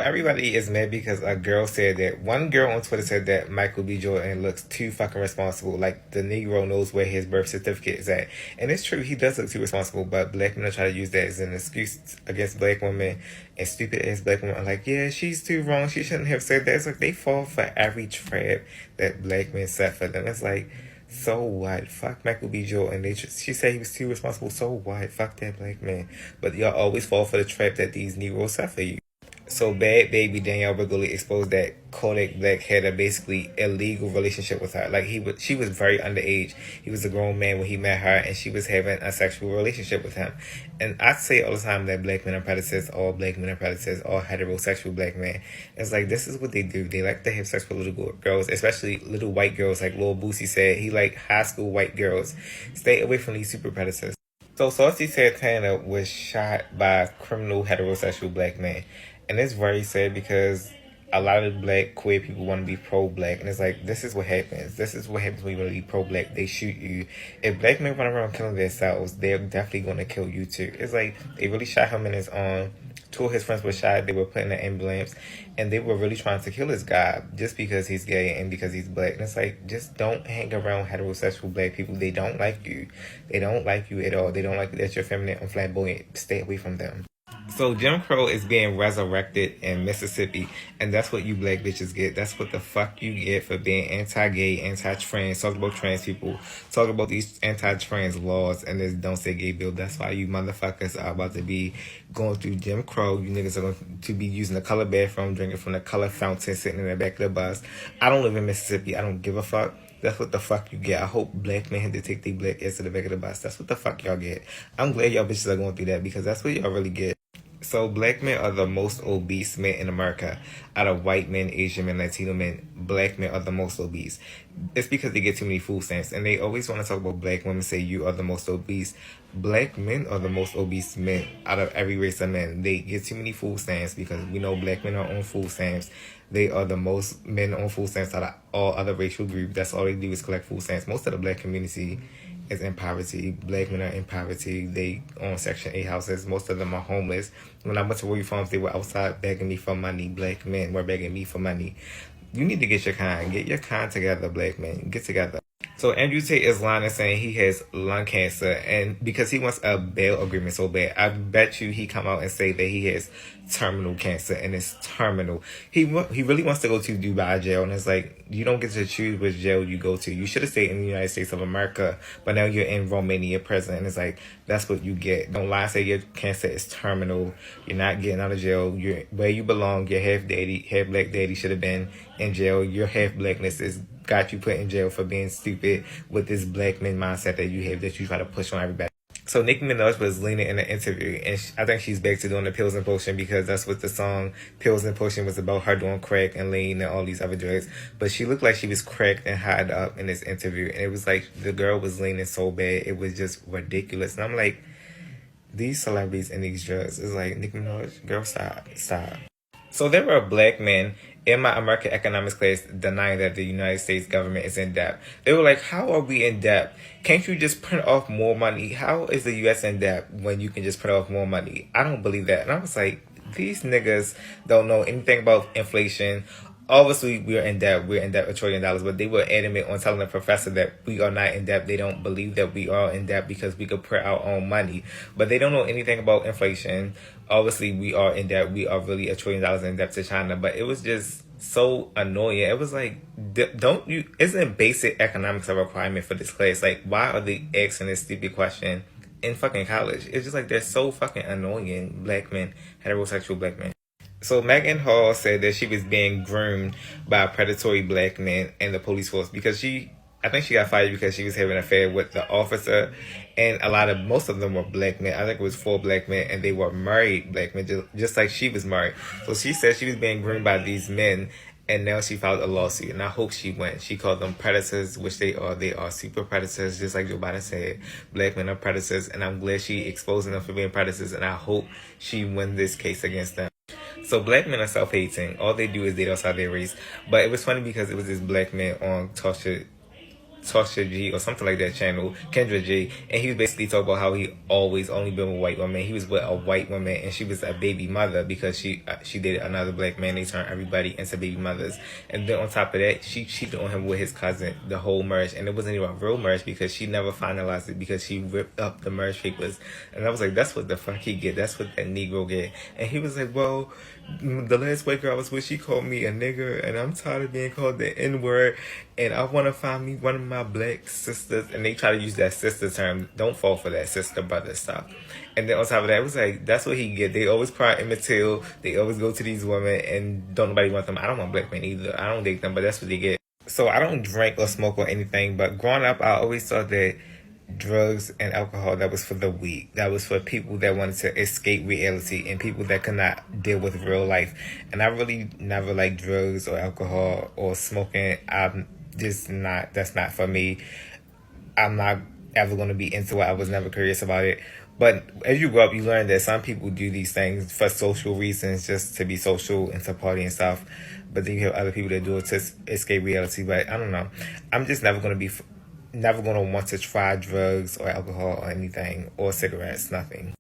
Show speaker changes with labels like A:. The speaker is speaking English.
A: Everybody is mad because a girl said that one girl on Twitter said that Michael B. Jordan looks too fucking responsible. Like the Negro knows where his birth certificate is at, and it's true he does look too responsible. But black men are trying to use that as an excuse against black women, and stupid ass black women are like, yeah, she's too wrong. She shouldn't have said that. It's like they fall for every trap that black men set for them. It's like, so what? Fuck Michael B. Jordan. She said he was too responsible. So what? Fuck that black man. But y'all always fall for the trap that these Negroes set for you. So Bad Baby Danielle regularly exposed that Kodak Black had a basically illegal relationship with her. Like she was very underage. He was a grown man when he met her, and she was having a sexual relationship with him. And I say all the time that black men are predators, all black men are predators, all heterosexual black men. It's like this is what they do. They like to have sex with little girls, especially little white girls. Like Lil Boosie said, he like high school white girls. Stay away from these super predators. So Saucy Santana was shot by a criminal heterosexual black man. And it's very sad because a lot of black queer people want to be pro-black. And it's like, this is what happens. This is what happens when you want to be pro-black. They shoot you. If black men run around killing themselves, they're definitely going to kill you too. It's like, they really shot him in his arm. Two of his friends were shot. They were put in an ambulance. And they were really trying to kill this guy just because he's gay and because he's black. And it's like, just don't hang around heterosexual black people. They don't like you. They don't like you at all. They don't like that you're feminine and flamboyant. Stay away from them. So Jim Crow is being resurrected in Mississippi, and that's what you black bitches get. That's what the fuck you get for being anti-gay, anti-trans, talk about trans people, talk about these anti-trans laws and this Don't Say Gay bill. That's why you motherfuckers are about to be going through Jim Crow. You niggas are going to be using the color bathroom, drinking from the color fountain, sitting in the back of the bus. I don't live in Mississippi. I don't give a fuck. That's what the fuck you get. I hope black men had to take their black ass to the back of the bus. That's what the fuck y'all get. I'm glad y'all bitches are going through that because that's what y'all really get. So black men are the most obese men in America. Out of white men, Asian men, Latino men, black men are the most obese. It's because they get too many food stamps. And they always want to talk about black women, say you are the most obese. Black men are the most obese men out of every race of men. They get too many food stamps because we know black men are on food stamps. They are the most men on food stamps out of all other racial groups. That's all they do is collect food stamps. Most of the black community is in poverty. Black men are in poverty. They own Section 8 houses. Most of them are homeless. When I went to Royal Farms, they were outside begging me for money. Black men were begging me for money. You need to get your kind. Get your kind together, black men. Get together. So Andrew Tate is lying and saying he has lung cancer, and because he wants a bail agreement so bad, I bet you he come out and say that he has terminal cancer and it's terminal. He really wants to go to Dubai jail, and it's like you don't get to choose which jail you go to. You should have stayed in the United States of America, but now you're in Romania prison, and it's like that's what you get. Don't lie and say your cancer is terminal. You're not getting out of jail. You're where you belong. Your half black daddy should have been in jail. Your half blackness is got you put in jail for being stupid with this black men mindset that you have that you try to push on everybody. So Nicki Minaj was leaning in an interview, and I think she's back to doing the pills and potion because that's what the song Pills and Potion was about, her doing crack and lean and all these other drugs. But she looked like she was cracked and high up in this interview, and it was like the girl was leaning so bad, it was just ridiculous. And I'm like, these celebrities and these drugs, it's like, Nicki Minaj, girl, stop. So there were black men in my American economics class denying that the United States government is in debt. They were like, how are we in debt? Can't you just print off more money? How is the U.S. in debt when you can just print off more money? I don't believe that. And I was like, these niggas don't know anything about inflation. Obviously, we're in debt. We're in debt $1 trillion, but they were adamant on telling the professor that we are not in debt. They don't believe that we are in debt because we could print our own money. But they don't know anything about inflation. Obviously, we are in debt. We are really $1 trillion in debt to China. But it was just so annoying. It was like, isn't basic economics a requirement for this class? Like, why are they asking this stupid question in fucking college? It's just like, they're so fucking annoying, black men, heterosexual black men. So Megan Hall said that she was being groomed by predatory black men in the police force because I think she got fired because she was having an affair with the officer, and most of them were black men. I think it was 4 black men, and they were married black men, just like she was married. So she said she was being groomed by these men, and now she filed a lawsuit, and I hope she wins. She called them predators, which they are. They are super predators, just like Joe Biden said. Black men are predators, and I'm glad she exposing them for being predators, and I hope she wins this case against them. So black men are self-hating. All they do is date outside their race. But it was funny because it was this black man on Tasha Tasha G or something like that channel, Kendra G, and he was basically talking about how he always only been with white women. He was with a white woman, and she was a baby mother because she dated another black man. They turned everybody into baby mothers, and then on top of that, she cheated on him with his cousin, the whole marriage, and it wasn't even a real marriage because she never finalized it because she ripped up the marriage papers. And I was like, that's what the fuck he get. That's what that Negro get. And he was like, well, the last white girl I was with, she called me a nigger, and I'm tired of being called the N-word, and I want to find me one of my black sisters. And they try to use that sister term. Don't fall for that sister brother stuff. And then on top of that, it was like, that's what he get. They always cry Emmett Till. They always go to these women, and don't nobody want them. I don't want black men either. I don't date them, but that's what they get. So I don't drink or smoke or anything, but growing up, I always thought that drugs and alcohol, that was for the weak. That was for people that wanted to escape reality and people that could not deal with real life. And I really never liked drugs or alcohol or smoking. That's not for me. I'm not ever going to be into it. I was never curious about it. But as you grow up, you learn that some people do these things for social reasons, just to be social and to party and stuff. But then you have other people that do it to escape reality. But I don't know. I'm just never going to want to try drugs or alcohol or anything or cigarettes, nothing.